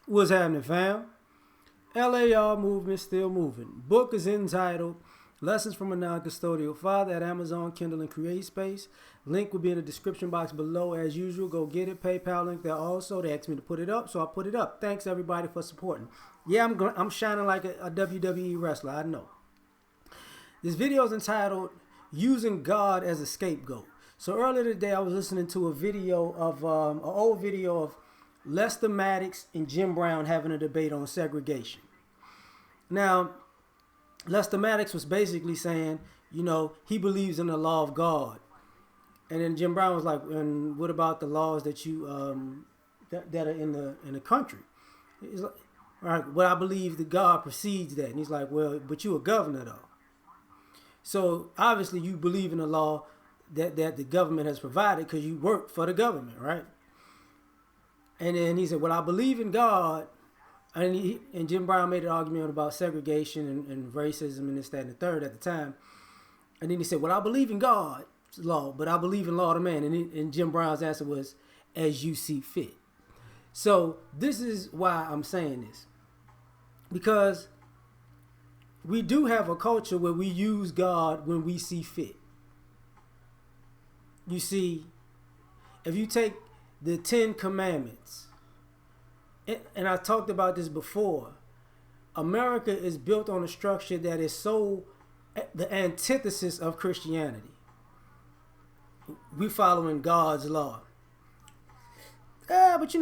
What's happening, fam? L.A.R. movement still moving. Book is entitled Lessons from a Non-Custodial Father at Amazon, Kindle, and CreateSpace. Link will be in the description box below as usual. Go get it. PayPal link there also. They asked me to put it up, so I put it up. Thanks everybody for supporting. Yeah, I'm shining like a WWE wrestler. I know. This video is entitled Using God as a Scapegoat. So earlier today I was listening to a video of an old video of Lester Maddox and Jim Brown having a debate on segregation. Now, Lester Maddox was basically saying, he believes in the law of God. And then Jim Brown was like, and what about the laws that you that are in the country? He's like, all right, well, I believe that God precedes that. And he's like, well, but you're a governor though. So obviously you believe in the law that the government has provided because you work for the government, right? And then he said, well, I believe in God. And Jim Brown made an argument about segregation and racism and this, that, and the third at the time. And then he said, well, I believe in God's law, but I believe in law of man. And Jim Brown's answer was, as you see fit. So this is why I'm saying this. Because we do have a culture where we use God when we see fit. You see, if you take the 10 Commandments, and I talked about this before, America is built on a structure that is so the antithesis of Christianity. We following God's law. But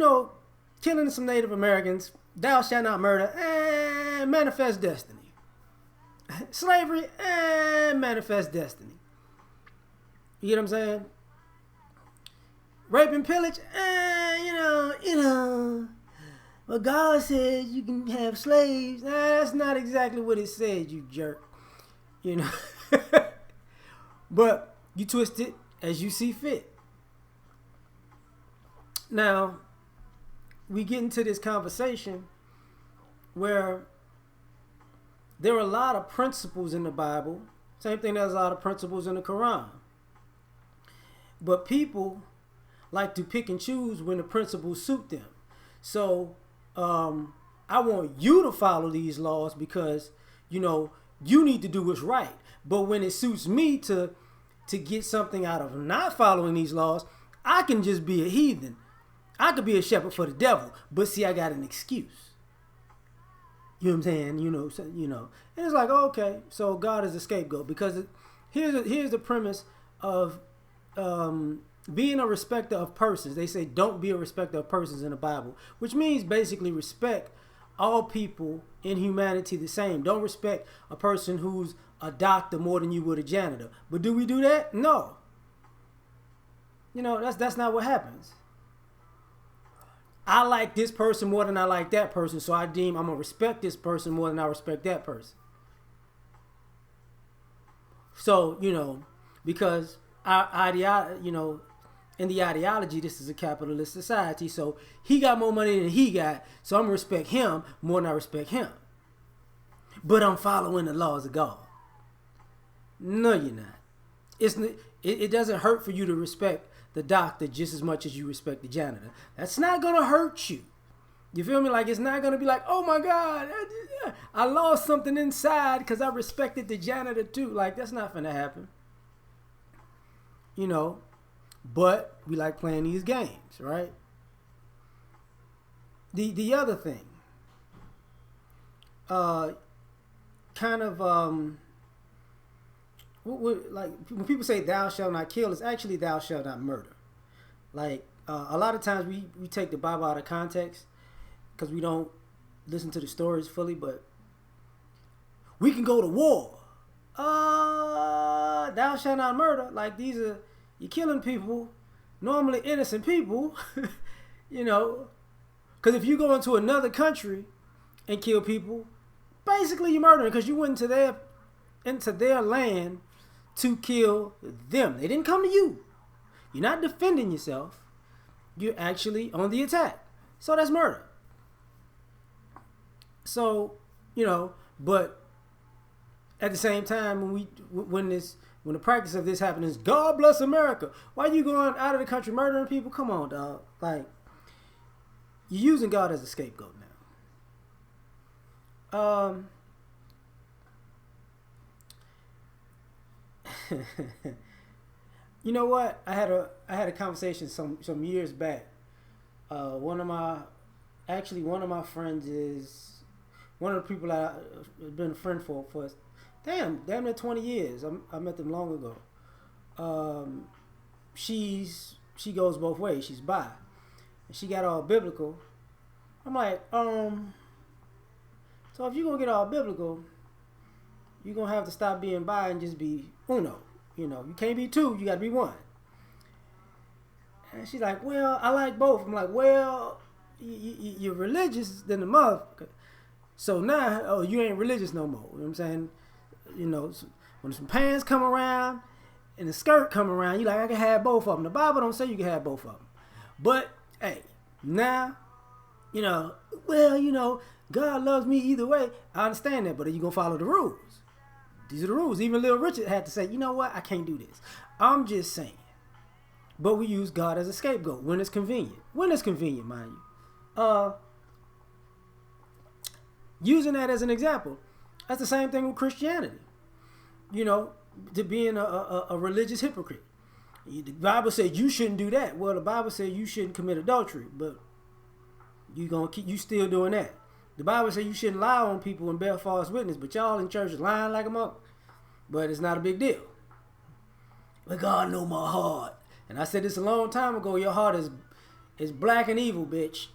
killing some Native Americans, thou shalt not murder, manifest destiny. Slavery, manifest destiny. You get what I'm saying? Rape and pillage, well, God says you can have slaves. That's not exactly what it said, you jerk. But you twist it as you see fit. Now, we get into this conversation where there are a lot of principles in the Bible. Same thing, there's a lot of principles in the Quran. But people like to pick and choose when the principles suit them. So I want you to follow these laws because, you need to do what's right. But when it suits me to get something out of not following these laws, I can just be a heathen. I could be a shepherd for the devil. But see, I got an excuse. You know what I'm saying? And it's like, okay, so God is a scapegoat. Because here's the premise of being a respecter of persons. They say don't be a respecter of persons in the Bible, which means basically respect all people in humanity the same. Don't respect a person who's a doctor more than you would a janitor. But do we do that? No. That's not what happens. I like this person more than I like that person, so I deem I'm going to respect this person more than I respect that person. So, because our ideology, in the ideology, this is a capitalist society, so he got more money than he got, so I'm going to respect him more than I respect him. But I'm following the laws of God. No, you're not. It doesn't hurt for you to respect the doctor just as much as you respect the janitor. That's not going to hurt you. You feel me? Like, it's not going to be like, oh my God, I lost something inside because I respected the janitor too. Like, that's not going to happen. But we like playing these games, right? The other thing, like when people say thou shalt not kill, it's actually thou shalt not murder. Like a lot of times we take the Bible out of context because we don't listen to the stories fully, but we can go to war. Thou shalt not murder. Like you're killing people, normally innocent people, because if you go into another country and kill people, basically you're murdering because you went into their land to kill them. They didn't come to you. You're not defending yourself. You're actually on the attack. So that's murder. So, but at the same time, when the practice of this happens, God bless America. Why are you going out of the country murdering people? Come on, dog. Like, you're using God as a scapegoat now. Um, you know what? I had a conversation some years back. One of my friends is one of the people I've been a friend for damn near 20 years. I met them long ago. Um, she goes both ways. She's bi, and she got all biblical. I'm like, so if you're gonna get all biblical, you're gonna have to stop being bi and just be uno. You can't be two. You gotta be one. And she's like, well, I like both. I'm like, well, you're religious than the motherfucker. So now, oh, you ain't religious no more. You know what I'm saying? So when some pants come around and the skirt come around, you like, I can have both of them. The Bible don't say you can have both of them. But, hey, now, God loves me either way. I understand that, but are you going to follow the rules? These are the rules. Even Little Richard had to say, you know what? I can't do this. I'm just saying. But we use God as a scapegoat when it's convenient. When it's convenient, mind you. Using that as an example, that's the same thing with Christianity. To being a religious hypocrite. The Bible says you shouldn't do that. Well, the Bible says you shouldn't commit adultery, but you still doing that. The Bible says you shouldn't lie on people and bear false witness, but y'all in church is lying like a monk. But it's not a big deal. But God know my heart. And I said this a long time ago, your heart is black and evil, bitch.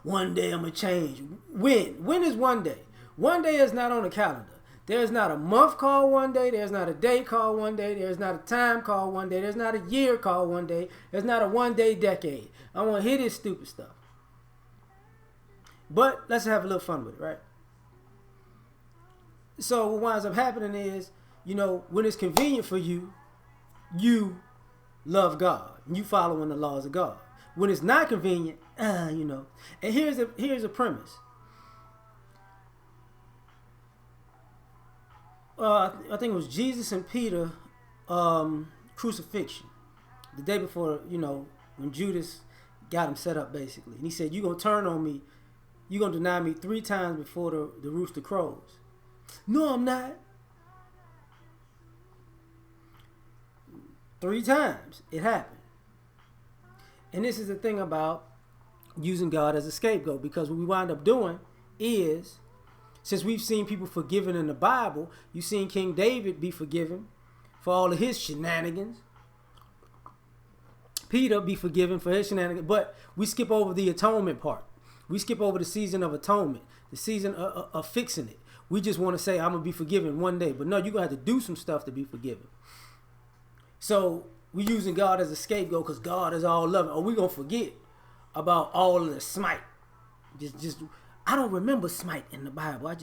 One day I'm going to change. When? When is one day? One day is not on the calendar. There's not a month called one day. There's not a day called one day. There's not a time called one day. There's not a year called one day. There's not a one-day decade. I want to hear this stupid stuff. But let's have a little fun with it, right? So what winds up happening is, when it's convenient for you, you love God. You following the laws of God. When it's not convenient, And here's a premise. I think it was Jesus and Peter crucifixion. The day before, when Judas got him set up, basically. And he said, you're going to turn on me. You're going to deny me 3 times before the rooster crows. No, I'm not. 3 times it happened. And this is the thing about using God as a scapegoat, because what we wind up doing is, since we've seen people forgiven in the Bible, you've seen King David be forgiven for all of his shenanigans. Peter be forgiven for his shenanigans, but we skip over the atonement part. We skip over the season of atonement, the season of fixing it. We just want to say, I'm going to be forgiven one day. But no, you're going to have to do some stuff to be forgiven. So we're using God as a scapegoat because God is all loving. Or we're going to forget about all of the smite. I don't remember smite in the Bible. I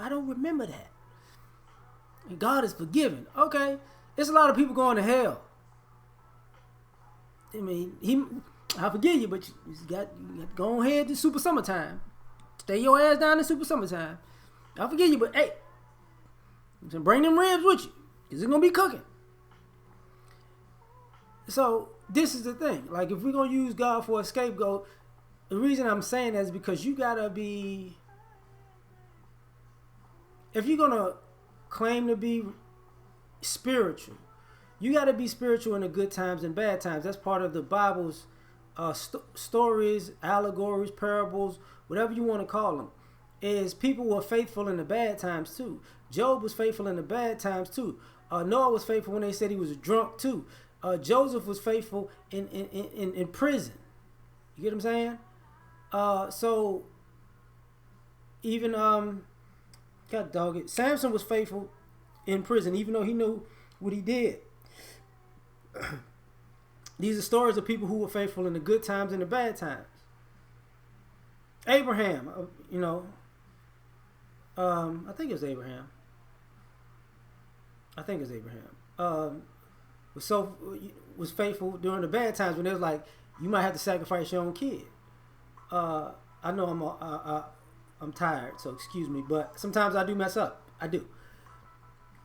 don't remember that. And God is forgiving. Okay, there's a lot of people going to hell. I mean, I forgive you, but you got to go ahead to super summertime. Stay your ass down in super summertime. I forgive you, but hey, bring them ribs with you, because it's going to be cooking. So this is the thing. Like, if we're going to use God for a scapegoat, the reason I'm saying that is because you got to be, if you're going to claim to be spiritual, you got to be spiritual in the good times and bad times. That's part of the Bible's stories, allegories, parables, whatever you want to call them. Is people were faithful in the bad times too. Job was faithful in the bad times too. Noah was faithful when they said he was drunk too. Joseph was faithful in prison. You get what I'm saying? So even God dog it, Samson was faithful in prison, even though he knew what he did. These are stories of people who were faithful in the good times and the bad times. Abraham, I think it was Abraham. Was faithful during the bad times when it was like you might have to sacrifice your own kid. I know I'm tired, so excuse me, but sometimes I do mess up. I do.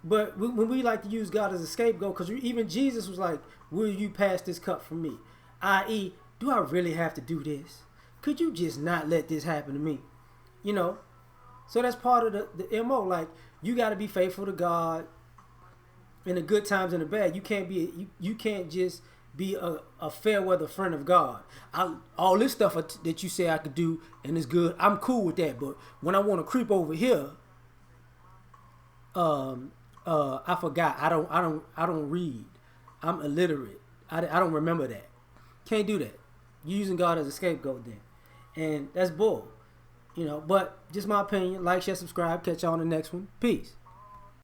But when we like to use God as a scapegoat, because even Jesus was like, will you pass this cup from me? I.e., do I really have to do this? Could you just not let this happen to me? You know, so that's part of the MO. Like, you got to be faithful to God in the good times and the bad. You can't be you can't just be a fair weather friend of God. All this stuff that you say I could do and it's good, I'm cool with that. But when I want to creep over here, I forgot. I don't read. I'm illiterate. I don't remember that. Can't do that. You're using God as a scapegoat then, and that's bull. You know. But just my opinion. Like, share, subscribe. Catch you on the next one. Peace.